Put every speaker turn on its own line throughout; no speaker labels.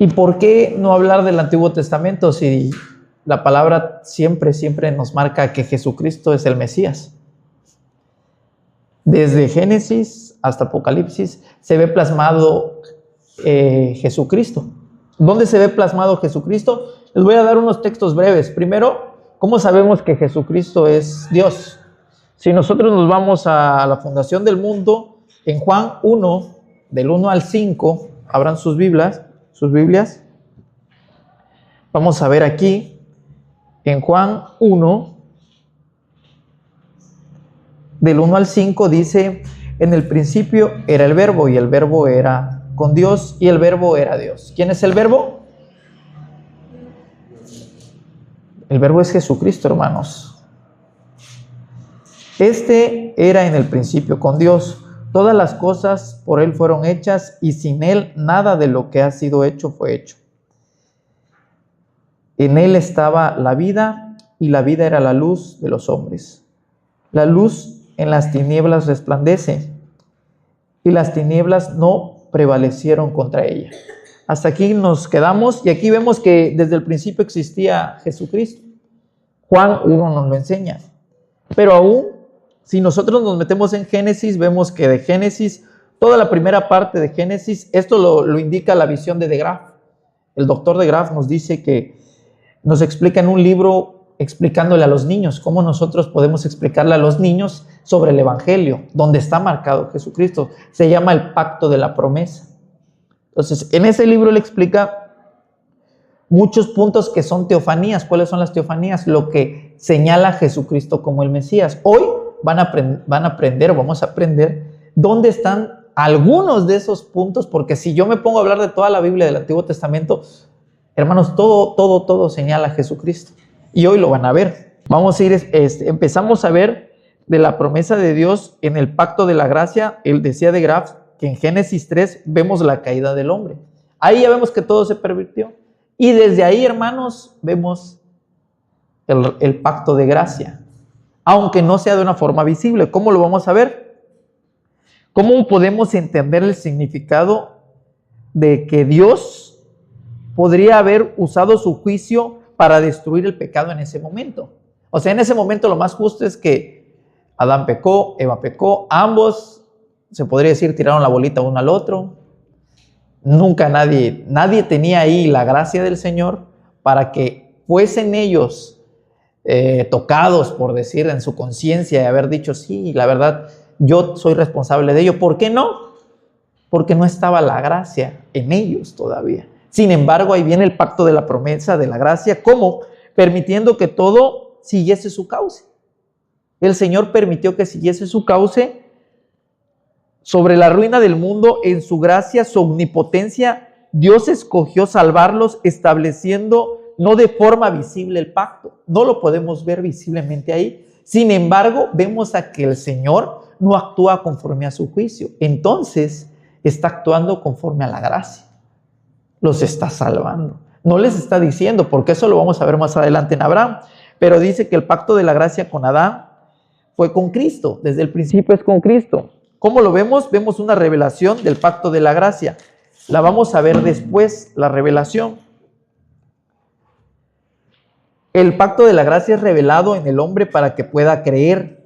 ¿Y por qué no hablar del Antiguo Testamento si la palabra siempre nos marca que Jesucristo es el Mesías? Desde Génesis hasta Apocalipsis se ve plasmado Jesucristo. ¿Dónde se ve plasmado Jesucristo? Les voy a dar unos textos breves. Primero, ¿cómo sabemos que Jesucristo es Dios? Si nosotros nos vamos a la fundación del mundo, en Juan 1, del 1 al 5, abran sus Biblias. Vamos a ver aquí, en Juan 1, del 1 al 5, dice: en el principio era el Verbo, y el Verbo era con Dios, y el Verbo era Dios. ¿Quién es el Verbo? El Verbo es Jesucristo, hermanos. Este era en el principio con Dios. Todas las cosas por Él fueron hechas, y sin Él nada de lo que ha sido hecho fue hecho. En Él estaba la vida, y la vida era la luz de los hombres. La luz en las tinieblas resplandece, y las tinieblas no prevalecieron contra ella. Hasta aquí nos quedamos, y aquí vemos que desde el principio existía Jesucristo. Juan 1 nos lo enseña. Pero aún, si nosotros nos metemos en Génesis, vemos que de Génesis, toda la primera parte de Génesis, esto lo indica la visión de Graff. El doctor de Graff nos dice que nos explica en un libro explicándole a los niños cómo nosotros podemos explicarle a los niños sobre el Evangelio, donde está marcado Jesucristo. Se llama el pacto de la promesa. Entonces, en ese libro le explica muchos puntos que son teofanías. ¿Cuáles son las teofanías? Lo que señala a Jesucristo como el Mesías. Hoy vamos a aprender dónde están algunos de esos puntos, porque si yo me pongo a hablar de toda la Biblia del Antiguo Testamento, hermanos, todo señala a Jesucristo. Y hoy lo van a ver. Vamos a ir, empezamos a ver de la promesa de Dios en el pacto de la gracia. Él decía de Graff que en Génesis 3 vemos la caída del hombre. Ahí ya vemos que todo se pervirtió. Y desde ahí, hermanos, vemos el pacto de gracia. Aunque no sea de una forma visible. ¿Cómo lo vamos a ver? ¿Cómo podemos entender el significado de que Dios podría haber usado su juicio para destruir el pecado en ese momento? O sea, en ese momento lo más justo es que Adán pecó, Eva pecó, ambos, se podría decir, tiraron la bolita uno al otro. Nunca nadie tenía ahí la gracia del Señor para que fuesen ellos tocados, por decir, en su conciencia y haber dicho, sí, la verdad, yo soy responsable de ello. ¿Por qué no? Porque no estaba la gracia en ellos todavía. Sin embargo, ahí viene el pacto de la promesa de la gracia, ¿cómo? Permitiendo que todo siguiese su cauce. El Señor permitió que siguiese su cauce sobre la ruina del mundo. En su gracia, su omnipotencia, Dios escogió salvarlos, estableciendo no de forma visible el pacto. No lo podemos ver visiblemente ahí. Sin embargo, vemos a que el Señor no actúa conforme a su juicio. Entonces, está actuando conforme a la gracia. Los está salvando. No les está diciendo, porque eso lo vamos a ver más adelante en Abraham, pero dice que el pacto de la gracia con Adán fue con Cristo. Desde el principio es con Cristo. ¿Cómo lo vemos? Vemos una revelación del pacto de la gracia. La vamos a ver después, la revelación. El pacto de la gracia es revelado en el hombre para que pueda creer.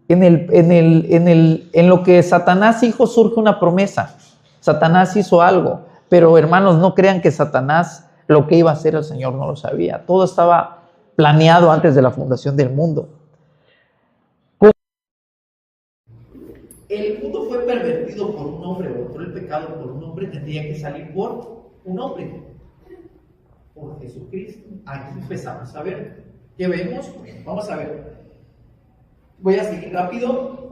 En lo que Satanás hizo surge una promesa. Satanás hizo algo, pero hermanos, no crean que Satanás lo que iba a hacer el Señor no lo sabía. Todo estaba planeado antes de la fundación del mundo. El mundo fue pervertido por un hombre, o por el pecado por un hombre, tendría que salir por un hombre, por Jesucristo. Aquí empezamos a ver. ¿Qué vemos? Vamos a ver. Voy a seguir rápido.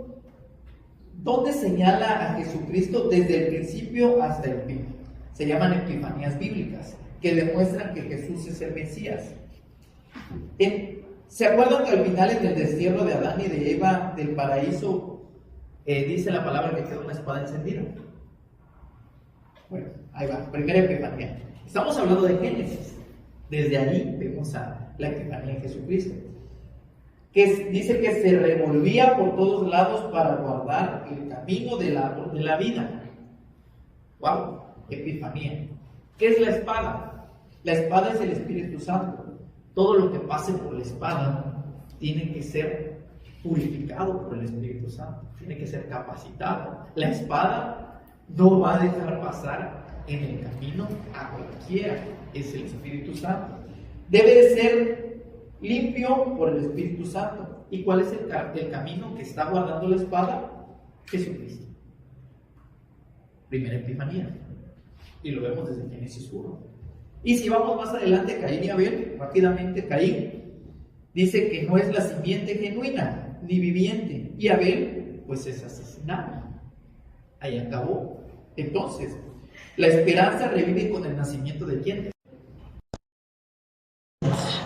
¿Dónde señala a Jesucristo desde el principio hasta el fin? Se llaman epifanías bíblicas, que demuestran que Jesús es el Mesías. ¿Se acuerdan que al final, en el destierro de Adán y de Eva del paraíso, dice la palabra que quedó una espada encendida? Bueno, ahí va, primera epifanía. Estamos hablando de Génesis. Desde allí vemos a la epifanía de Jesucristo, que dice que se revolvía por todos lados para guardar el camino del árbol de la vida. ¡Wow! Epifanía. ¿Qué es la espada? La espada es el Espíritu Santo. Todo lo que pase por la espada tiene que ser purificado por el Espíritu Santo, tiene que ser capacitado. La espada no va a dejar pasar en el camino a cualquiera, es el Espíritu Santo. Debe de ser limpio por el Espíritu Santo. ¿Y cuál es el camino que está guardando la espada? Jesucristo. Primera Epifanía. Y lo vemos desde Génesis 1. Y si vamos más adelante, Caín y Abel, rápidamente Caín dice que no es la simiente genuina ni viviente, y Abel pues es asesinado. Ahí acabó. Entonces, la esperanza revive con el nacimiento de ¿quién?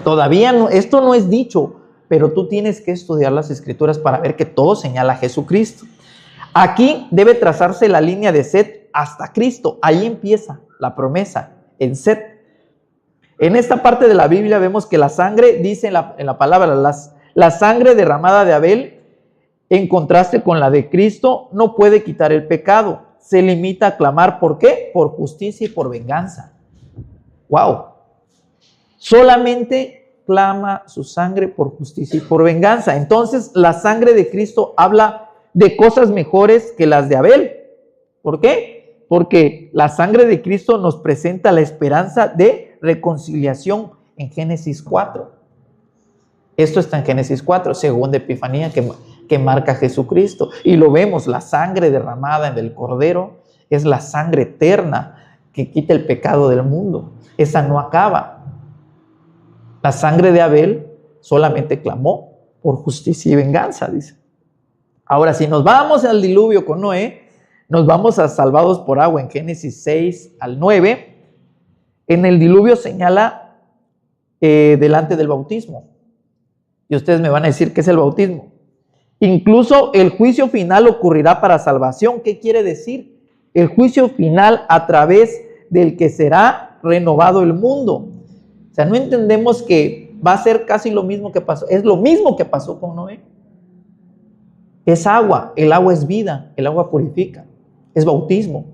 Todavía no, esto no es dicho, pero tú tienes que estudiar las Escrituras para ver que todo señala a Jesucristo. Aquí debe trazarse la línea de Set hasta Cristo. Ahí empieza la promesa, en Set. En esta parte de la Biblia vemos que la sangre, dice en la palabra, la sangre derramada de Abel, en contraste con la de Cristo, no puede quitar el pecado. Se limita a clamar, ¿por qué? Por justicia y por venganza. ¡Wow! Solamente clama su sangre por justicia y por venganza. Entonces, la sangre de Cristo habla de cosas mejores que las de Abel. ¿Por qué? Porque la sangre de Cristo nos presenta la esperanza de reconciliación en Génesis 4. Esto está en Génesis 4, segunda Epifanía que marca Jesucristo. Y lo vemos, la sangre derramada del Cordero es la sangre eterna que quita el pecado del mundo. Esa no acaba. La sangre de Abel solamente clamó por justicia y venganza, dice. Ahora, si nos vamos al diluvio con Noé, nos vamos a salvados por agua en Génesis 6 al 9. En el diluvio señala delante del bautismo. Y ustedes me van a decir qué es el bautismo. Incluso el juicio final ocurrirá para salvación. ¿Qué quiere decir? El juicio final a través del que será renovado el mundo. O sea, no entendemos que va a ser casi lo mismo que pasó. Es lo mismo que pasó con Noé. Es agua, el agua es vida, el agua purifica, es bautismo.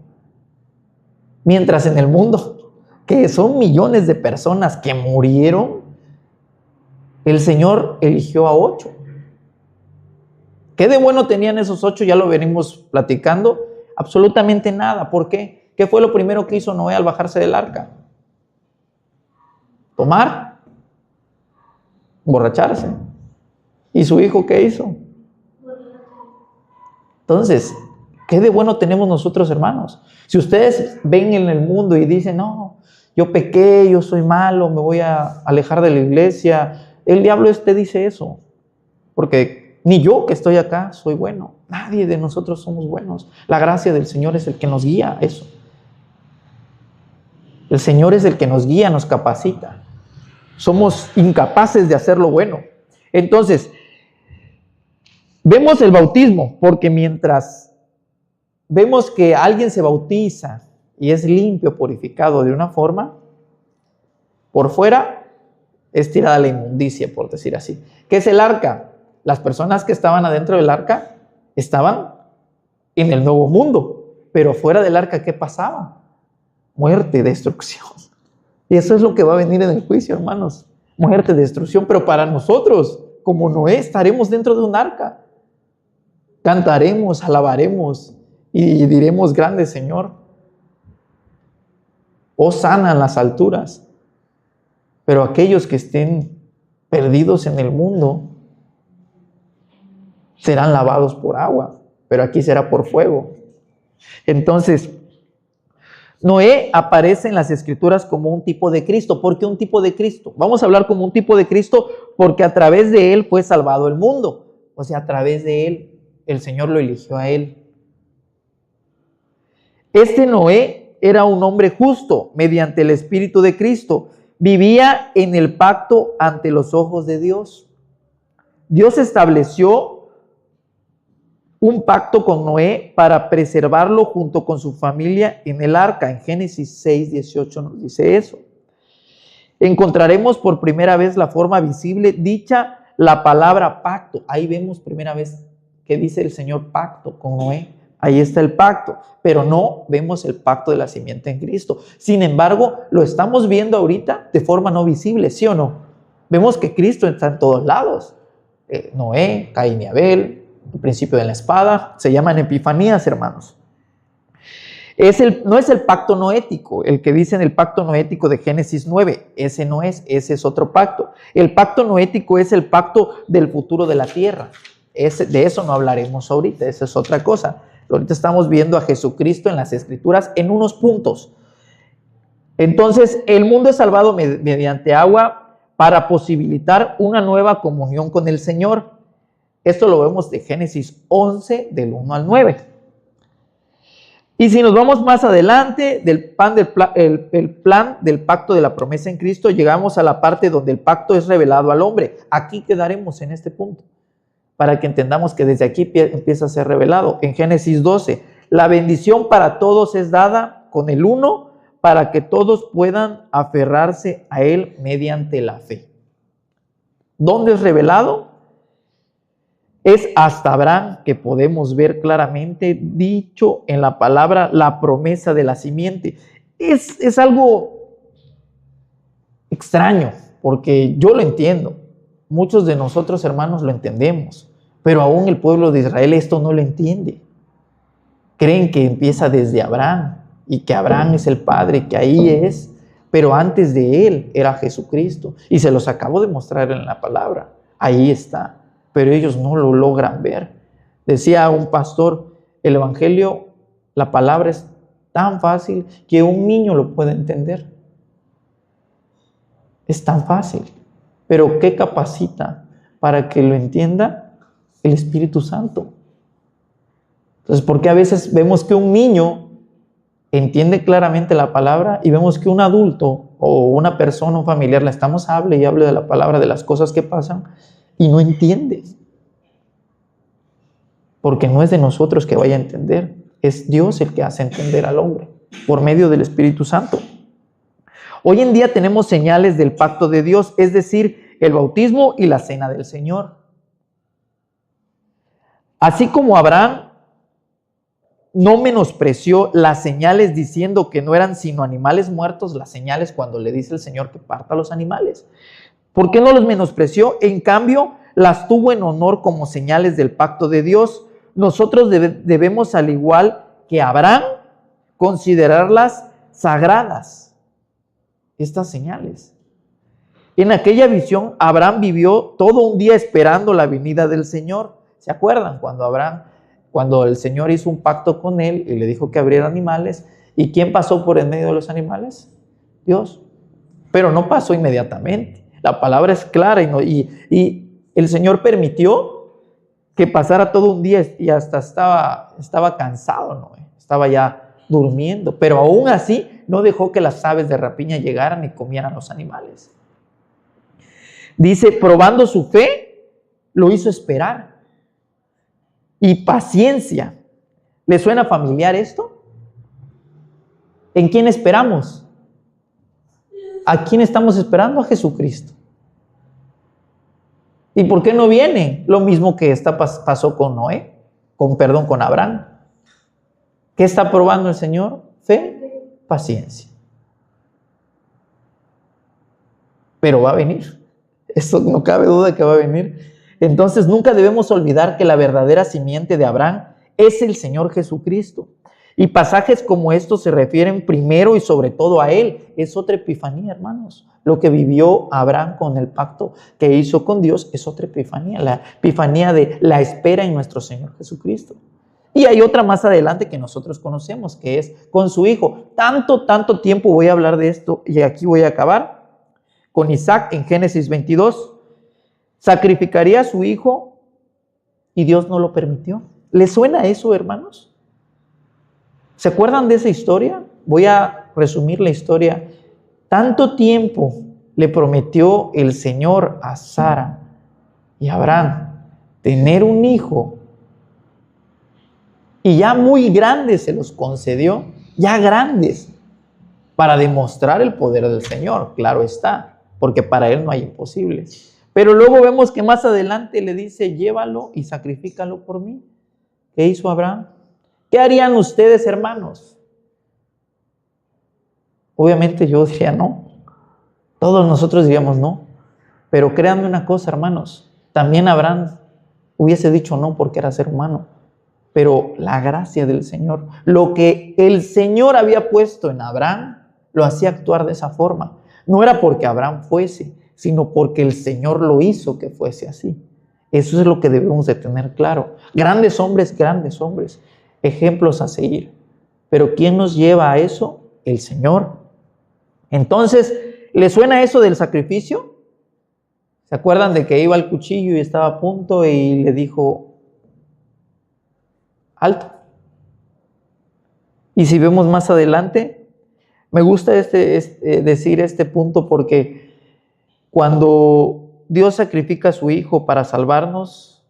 Mientras en el mundo, que son millones de personas que murieron, el Señor eligió a 8. ¿Qué de bueno tenían esos 8? Ya lo venimos platicando. Absolutamente nada. ¿Por qué? ¿Qué fue lo primero que hizo Noé al bajarse del arca? Tomar, emborracharse. ¿Y su hijo qué hizo? Entonces, ¿qué de bueno tenemos nosotros, hermanos? Si ustedes ven en el mundo y dicen, no, yo pequé, yo soy malo, me voy a alejar de la iglesia, el diablo dice eso, porque ni yo que estoy acá soy bueno, nadie de nosotros somos buenos. La gracia del Señor es el que nos guía a eso. El Señor es el que nos guía, nos capacita. Somos incapaces de hacer lo bueno. Entonces, vemos el bautismo, porque mientras vemos que alguien se bautiza y es limpio, purificado de una forma, por fuera es tirada la inmundicia, por decir así. ¿Qué es el arca? Las personas que estaban adentro del arca estaban en el nuevo mundo, pero fuera del arca, ¿qué pasaba? Muerte, destrucción. Y eso es lo que va a venir en el juicio, hermanos. Muerte, destrucción, pero para nosotros, como Noé, estaremos dentro de un arca. Cantaremos, alabaremos y diremos, grande Señor. Hosana en las alturas. Pero aquellos que estén perdidos en el mundo serán lavados por agua, pero aquí será por fuego. Entonces, Noé aparece en las Escrituras como un tipo de Cristo. ¿Por qué un tipo de Cristo? Vamos a hablar como un tipo de Cristo porque a través de él fue salvado el mundo. O sea, a través de él, el Señor lo eligió a él. Este Noé era un hombre justo mediante el Espíritu de Cristo. Vivía en el pacto ante los ojos de Dios. Dios estableció un pacto con Noé para preservarlo junto con su familia en el arca. En Génesis 6:18 nos dice eso. Encontraremos por primera vez la forma visible dicha la palabra pacto. Ahí vemos primera vez que dice el Señor pacto con Noé. Ahí está el pacto, pero no vemos el pacto de la simiente en Cristo. Sin embargo, lo estamos viendo ahorita de forma no visible, ¿sí o no? Vemos que Cristo está en todos lados. Noé, Caín y Abel, el principio de la espada, se llaman epifanías, hermanos. No es el pacto noético, el que dicen el pacto noético de Génesis 9, ese no es, ese es otro pacto. El pacto noético es el pacto del futuro de la tierra. De eso no hablaremos ahorita, esa es otra cosa. Ahorita estamos viendo a Jesucristo en las Escrituras en unos puntos. Entonces, el mundo es salvado mediante agua para posibilitar una nueva comunión con el Señor. Esto lo vemos de Génesis 11, del 1 al 9. Y si nos vamos más adelante el plan del pacto de la promesa en Cristo, llegamos a la parte donde el pacto es revelado al hombre. Aquí quedaremos en este punto, para que entendamos que desde aquí empieza a ser revelado. En Génesis 12, la bendición para todos es dada con el uno, para que todos puedan aferrarse a él mediante la fe. ¿Dónde es revelado? Es hasta Abraham que podemos ver claramente dicho en la palabra la promesa de la simiente. Es algo extraño, porque yo lo entiendo. Muchos de nosotros, hermanos, lo entendemos, pero aún el pueblo de Israel esto no lo entiende. Creen que empieza desde Abraham y que Abraham es el padre, que ahí es, pero antes de él era Jesucristo. Y se los acabo de mostrar en la palabra. Ahí está. Pero ellos no lo logran ver. Decía un pastor, el evangelio, la palabra es tan fácil que un niño lo puede entender. Es tan fácil. Pero ¿qué capacita para que lo entienda? El Espíritu Santo. Entonces, ¿por qué a veces vemos que un niño entiende claramente la palabra y vemos que un adulto o una persona, un familiar, la estamos hable y hable de la palabra, de las cosas que pasan, y no entiende? Porque no es de nosotros que vaya a entender, es Dios el que hace entender al hombre por medio del Espíritu Santo. Hoy en día tenemos señales del pacto de Dios, es decir, el bautismo y la cena del Señor. Así como Abraham no menospreció las señales diciendo que no eran sino animales muertos, las señales cuando le dice el Señor que parta los animales. ¿Por qué no los menospreció? En cambio, las tuvo en honor como señales del pacto de Dios. Nosotros debemos, al igual que Abraham, considerarlas sagradas, estas señales. En aquella visión, Abraham vivió todo un día esperando la venida del Señor. ¿Se acuerdan? Cuando el Señor hizo un pacto con él y le dijo que abriera animales. ¿Y quién pasó por en medio de los animales? Dios. Pero no pasó inmediatamente. La palabra es clara y el Señor permitió que pasara todo un día y hasta estaba cansado, ¿no? Estaba ya durmiendo. Pero aún así no dejó que las aves de rapiña llegaran y comieran los animales. Dice, probando su fe, lo hizo esperar. Y paciencia. ¿Le suena familiar esto? ¿En quién esperamos? ¿A quién estamos esperando? A Jesucristo. ¿Y por qué no viene? Lo mismo que pasó con Noé, con Abraham. ¿Qué está probando el Señor? Fe, paciencia. Pero va a venir. Eso no cabe duda que va a venir. Entonces nunca debemos olvidar que la verdadera simiente de Abraham es el Señor Jesucristo. Y pasajes como estos se refieren primero y sobre todo a Él. Es otra epifanía, hermanos. Lo que vivió Abraham con el pacto que hizo con Dios es otra epifanía. La epifanía de la espera en nuestro Señor Jesucristo. Y hay otra más adelante que nosotros conocemos, que es con su hijo. Tanto tiempo voy a hablar de esto y aquí voy a acabar. Con Isaac en Génesis 22. Sacrificaría a su hijo y Dios no lo permitió. ¿Les suena eso, hermanos? ¿Se acuerdan de esa historia? Voy a resumir la historia. Tanto tiempo le prometió el Señor a Sara y a Abraham tener un hijo. Y ya muy grandes se los concedió, ya grandes, para demostrar el poder del Señor, claro está, porque para Él no hay imposibles. Pero luego vemos que más adelante le dice, llévalo y sacrifícalo por mí. ¿Qué hizo Abraham? ¿Qué harían ustedes, hermanos? Obviamente yo diría no. Todos nosotros diríamos no. Pero créanme una cosa, hermanos. También Abraham hubiese dicho no porque era ser humano. Pero la gracia del Señor, lo que el Señor había puesto en Abraham, lo hacía actuar de esa forma. No era porque Abraham fuese, sino porque el Señor lo hizo que fuese así. Eso es lo que debemos de tener claro. Grandes hombres, ejemplos a seguir. Pero ¿quién nos lleva a eso? El Señor. Entonces, ¿le suena eso del sacrificio? ¿Se acuerdan de que iba al cuchillo y estaba a punto y le dijo, alto? Y si vemos más adelante, me gusta decir este punto porque cuando Dios sacrifica a su Hijo para salvarnos,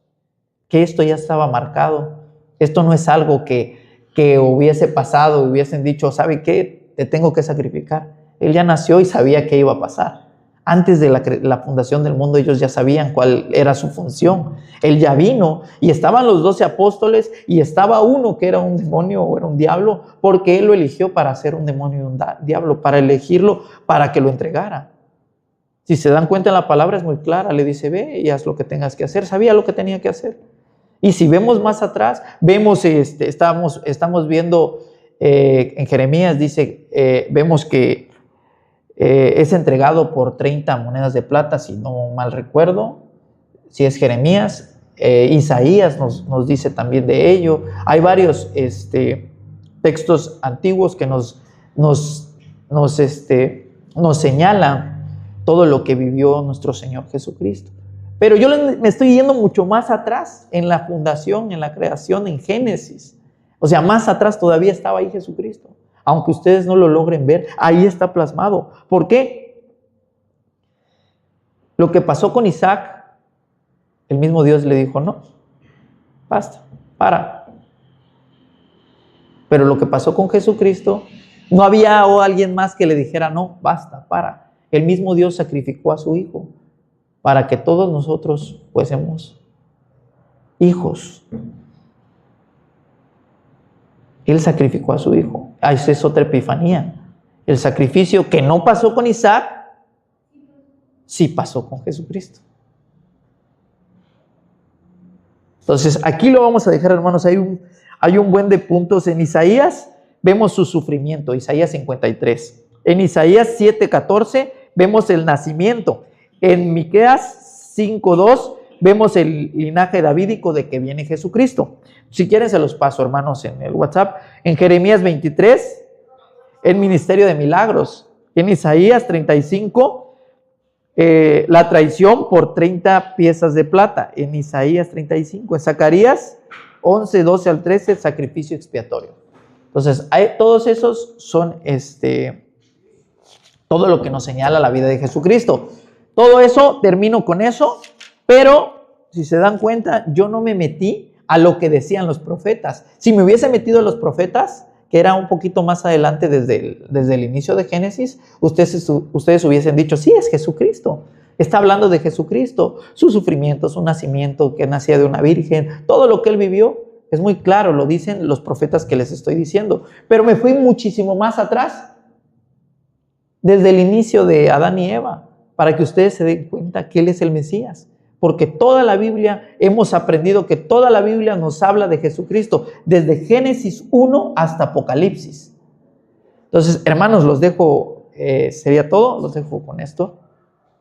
que esto ya estaba marcado. Esto no es algo que hubiese pasado y hubiesen dicho, ¿sabe qué? Te tengo que sacrificar. Él ya nació y sabía qué iba a pasar. Antes de la fundación del mundo, ellos ya sabían cuál era su función. Él ya vino y estaban los 12 apóstoles y estaba uno que era un demonio o era un diablo, porque Él lo eligió para ser un demonio y un diablo, para elegirlo, para que lo entregara. Si se dan cuenta, la palabra es muy clara. Le dice, ve y haz lo que tengas que hacer. Sabía lo que tenía que hacer. Y si vemos más atrás, vemos, estamos viendo en Jeremías, dice, vemos que es entregado por 30 monedas de plata, si no mal recuerdo, si es Jeremías. Isaías nos dice también de ello. Hay varios textos antiguos que nos señalan todo lo que vivió nuestro Señor Jesucristo. Pero yo me estoy yendo mucho más atrás, en la fundación, en la creación, en Génesis. O sea, más atrás todavía estaba ahí Jesucristo. Aunque ustedes no lo logren ver, ahí está plasmado. ¿Por qué? Lo que pasó con Isaac, el mismo Dios le dijo, no, basta, para. Pero lo que pasó con Jesucristo, no había alguien más que le dijera, no, basta, para. El mismo Dios sacrificó a su Hijo para que todos nosotros fuésemos hijos. Él sacrificó a su Hijo. Esa es otra epifanía. El sacrificio que no pasó con Isaac, sí pasó con Jesucristo. Entonces, aquí lo vamos a dejar, hermanos. Hay un buen de puntos. En Isaías vemos su sufrimiento, Isaías 53. En Isaías 7:14 vemos el nacimiento. En Miqueas 5:2 vemos el linaje davídico de que viene Jesucristo. Si quieren se los paso, hermanos, en el WhatsApp. En Jeremías 23, el ministerio de milagros. En Isaías 35, la traición por 30 piezas de plata. En Isaías 35. En Zacarías 11, 12 al 13, el sacrificio expiatorio. Entonces, todos esos son todo lo que nos señala la vida de Jesucristo. Todo eso, termino con eso, pero si se dan cuenta, yo no me metí a lo que decían los profetas. Si me hubiese metido a los profetas, que era un poquito más adelante desde el inicio de Génesis, ustedes hubiesen dicho, sí, es Jesucristo. Está hablando de Jesucristo, su sufrimiento, su nacimiento, que nacía de una virgen, todo lo que él vivió, es muy claro, lo dicen los profetas que les estoy diciendo. Pero me fui muchísimo más atrás, desde el inicio de Adán y Eva, para que ustedes se den cuenta que Él es el Mesías. Porque toda la Biblia, hemos aprendido que toda la Biblia nos habla de Jesucristo, desde Génesis 1 hasta Apocalipsis. Entonces, hermanos, los dejo, sería todo, los dejo con esto.